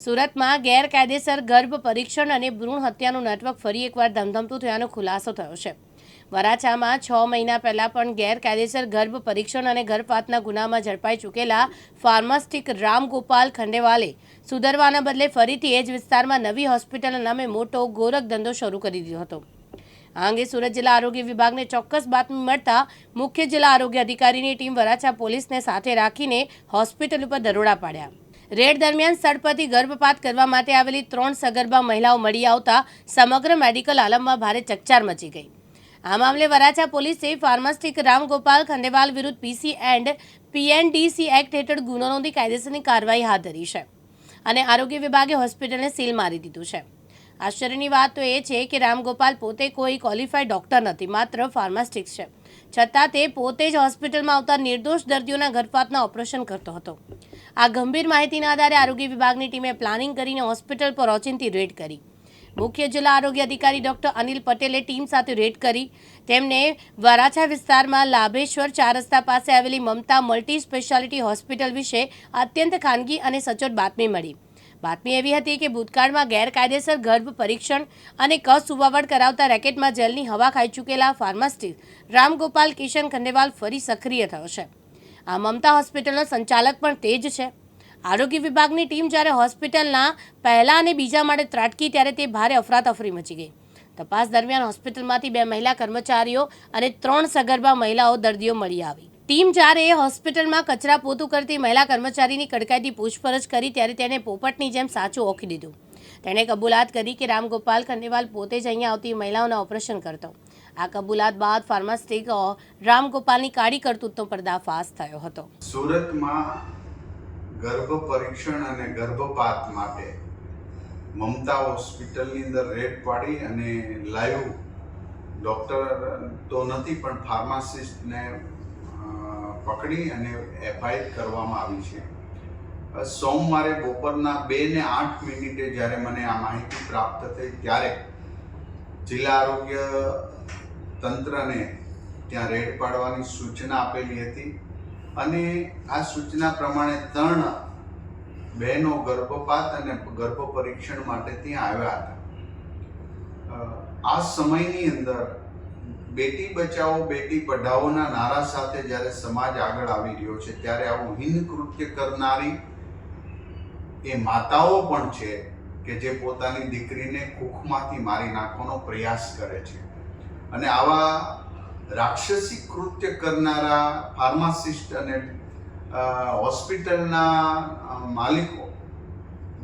સુરતમાં ગેરકાયદેસર ગર્ભ પરીક્ષણ અને ભ્રૂણ હત્યાનું નેટવર્ક ફરી એકવાર ધમધમતું થયાનો ખુલાસો થયો છે। વરાછામાં 6 મહિના પહેલા પણ ગેરકાયદેસર ગર્ભ પરીક્ષણ અને ગર્ભપાતના ગુનામાં ઝડપાઈ ચૂકેલા ફાર્માસ્ટિક રામગોપાલ ખંડેવાલે સુધરવાના બદલે ફરીથી એ જ વિસ્તારમાં નવી હોસ્પિટલના નામે મોટો ગોરખ ધંધો શરૂ કરી દીધો હતો। આ અંગે સુરત જિલ્લા આરોગ્ય વિભાગને ચોક્કસ બાતમી મળતા મુખ્ય જિલ્લા આરોગ્ય અધિકારીની ટીમ વરાછા પોલીસને સાથે રાખીને હોસ્પિટલ ઉપર દરોડા પાડ્યા। રેડ દરમિયાન સ્થળ પરથી ગર્ભપાત કરવા માટે આવેલી 3 સગર્ભા મહિલાઓ મળી આવતા સમગ્ર મેડિકલ આલમમાં ભારે ચકચાર મચી ગઈ। આ મામલે વરાછા પોલીસે ફાર્માસ્ટિક રામગોપાલ ખંડેવાલ વિરુદ્ધ પીસી એન્ડ પીએનડીસી એક્ટ હેઠળ ગુનો નોંધી કાયદેસરની કાર્યવાહી હાથ ધરી છે અને આરોગ્ય વિભાગે હોસ્પિટલને સીલ મારી દીધું છે। આશ્ચર્યની વાત તો એ છે કે રામગોપાલ પોતે કોઈ ક્વોલિફાઈડ ડોક્ટર નથી, માત્ર ફાર્માસ્ટિક છે, છતાં તે પોતે જ હોસ્પિટલમાં આવતા નિર્દોષ દર્દીઓના ગર્ભપાતના ઓપરેશન કરતો હતો। આ ગંભીર માહિતીના આધારે આરોગ્ય વિભાગની ટીમે પ્લાનિંગ કરીને હોસ્પિટલ પર ઓચિંતી રેડ કરી। મુખ્ય જિલ્લા આરોગ્ય અધિકારી ડોક્ટર અનિલ પટેલે ટીમ સાથે રેડ કરી તેમને વરાછા વિસ્તારમાં લાભેશ્વર 4 રસ્તા પાસે આવેલી મમતા મલ્ટી સ્પેશિયાલિટી હોસ્પિટલ વિશે અત્યંત ખાનગી અને સચોટ બાતમી મળી। બાતમી એવી હતી કે ભૂતકાળમાં ગેરકાયદેસર ગર્ભ પરીક્ષણ અને કસુવાવડ કરાવતા રેકેટમાં જેલની હવા ખાઈ ચૂકેલા ફાર્માસ્ટિક રામગોપાલ કિશન ખંડેવાલ ફરી સક્રિય થયો છે। આ મમતા હોસ્પિટલનો સંચાલક પણ તે જ છે। આરોગ્ય વિભાગની ટીમ જ્યારે હોસ્પિટલના પહેલા અને બીજા માળે ત્રાટકી ત્યારે તે ભારે અફરાતફરી મચી ગઈ। તપાસ દરમિયાન હોસ્પિટલમાંથી 2 મહિલા કર્મચારીઓ અને 3 સગર્ભા મહિલાઓ દર્દીઓ મળી આવી। ટીમ જ્યારે હોસ્પિટલમાં કચરા પોતું કરતી મહિલા કર્મચારીની કડકાઈથી પૂછપરછ કરી ત્યારે તેને પોપટની જેમ સાચું ઓળખી દીધું। તેણે કબૂલાત કરી કે રામગોપાલ ખંડેવાલ પોતે જ અહીંયા આવતી મહિલાઓના ઓપરેશન કરતો। આ કબૂલાત બાદ ફાર્માસ્ટિક રામગોપાલની કાળી કરતૂતનો પર્દાફાશ થયો હતો। સુરતમાં ગર્ભ પરીક્ષણ અને ગર્ભપાત માટે મમતા હોસ્પિટલની અંદર રેડ પાડી અને લાઈવ ડૉક્ટર તો નથી પણ ફાર્માસિસ્ટને પકડી અને એફઆઈઆર કરવામાં આવી છે। સોમવારે બપોરના 2:08 જ્યારે મને આ માહિતી પ્રાપ્ત થઈ ત્યારે જિલ્લા આરોગ્ય તંત્રને ત્યાં રેડ પાડવાની સૂચના આપેલી હતી અને આ સૂચના પ્રમાણે 3 બહેનો ગર્ભપાત અને ગર્ભ પરીક્ષણ માટે ત્યાં આવ્યા હતા। આ સમયની અંદર બેટી બચાવો બેટી પઢાઓના નારા સાથે જ્યારે સમાજ આગળ આવી રહ્યો છે ત્યારે આવું હીન કૃત્ય કરનારી એ માતાઓ પણ છે કે જે પોતાની દીકરીને કુખમાંથી મારી નાખવાનો પ્રયાસ કરે છે અને આવા રાક્ષસી કૃત્ય કરનારા ફાર્માસિસ્ટ અને હોસ્પિટલના માલિકો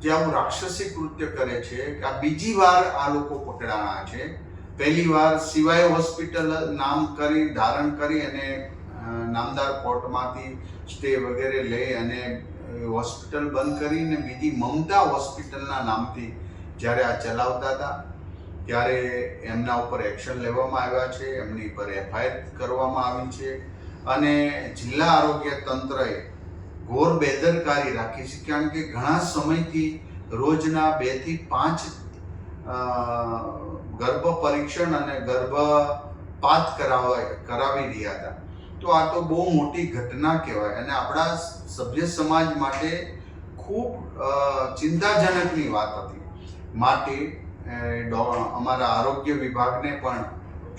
જે આવું રાક્ષસી કૃત્ય કરે છે કે આ બીજી વાર આ લોકો પકડાણા છે। પહેલી વાર સિવાય હોસ્પિટલ નામ કરી ધારણ કરી અને નામદાર કોર્ટમાંથી સ્ટે વગેરે લઈ અને હોસ્પિટલ બંધ કરીને બીજી મમતા હોસ્પિટલના નામથી જ્યારે આ ચલાવતા હતા ત્યારે એમના ઉપર એક્શન લેવામાં આવ્યા છે, એમની પર એફઆઈઆર કરવામાં આવી છે અને જિલ્લા આરોગ્ય તંત્રએ ઘોર બેદરકારી રાખી છે। કારણ કે ઘણા સમયથી રોજના 2 થી 5 ગર્ભ પરીક્ષણ અને ગર્ભપાત કરાવી રહ્યા હતા। તો આ તો બહુ મોટી ઘટના કહેવાય અને આપણા સભ્ય સમાજ માટે ખૂબ ચિંતાજનકની વાત હતી। માટે અમારા આરોગ્ય વિભાગને પણ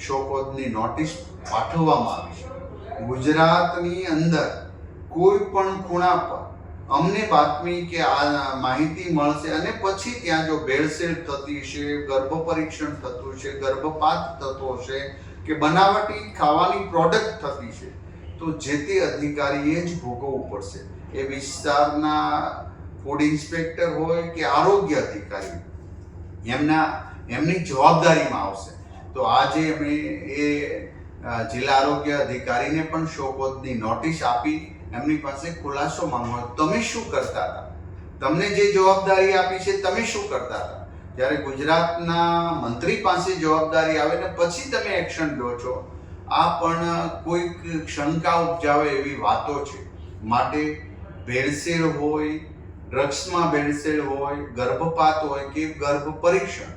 શોકોદની નોટિસ પાઠવવામાં આવી છે। ગુજરાતની અંદર કોઈ પણ ખૂણા પર અમને બાતમી કે આ માહિતી મળશે અને પછી ત્યાં જો ભેળસેળ થતી છે, ગર્ભ પરીક્ષણ થતું છે, ગર્ભપાત થતો હશે કે બનાવટી ખાવાની પ્રોડક્ટ થતી છે તો જે તે અધિકારીએ જ ભોગવવું પડશે। એ વિસ્તારના ફૂડ ઇન્સ્પેક્ટર હોય કે આરોગ્ય અધિકારી એમની જવાબદારીમાં આવશે। તો આજે અમે એ જિલ્લા આરોગ્ય અધિકારીને પણ શોકોદની નોટિસ આપી એમની પાસે ખુલાસો માંગવાનો તમે શું કરતા હતા, તમને જે જવાબદારી આપી છે તમે શું કરતા હતા। જ્યારે ગુજરાતના મંત્રી પાસે જવાબદારી આવે ને પછી તમે એક્શન લો છો, આ પણ કોઈક શંકા ઉપજાવે એવી વાતો છે। માટે ભેળસેળ હોય, ડ્રગ્સમાં ભેળસેળ હોય, ગર્ભપાત હોય કે ગર્ભ પરીક્ષણ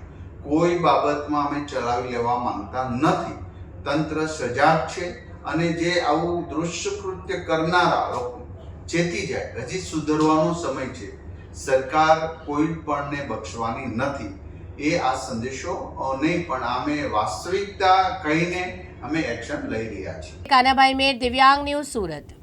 કોઈ બાબતમાં અમે ચલાવી લેવા માંગતા નથી। તંત્ર સજાગ છે અને જે આવું દૃશ્ય કૃત્ય કરનારા લોકો ચેતી જાય, હજી સુધરવાનો સમય છે। સરકાર કોઈ પણને બક્ષવાની નથી. એ આ સંદેશો નહીં પણ અમે વાસ્તવિકતા કહીને અમે એક્શન લઈ રહ્યા છીએ. કાનાભાઈ મેર, દિવ્યાંગ ન્યૂઝ, સુરત.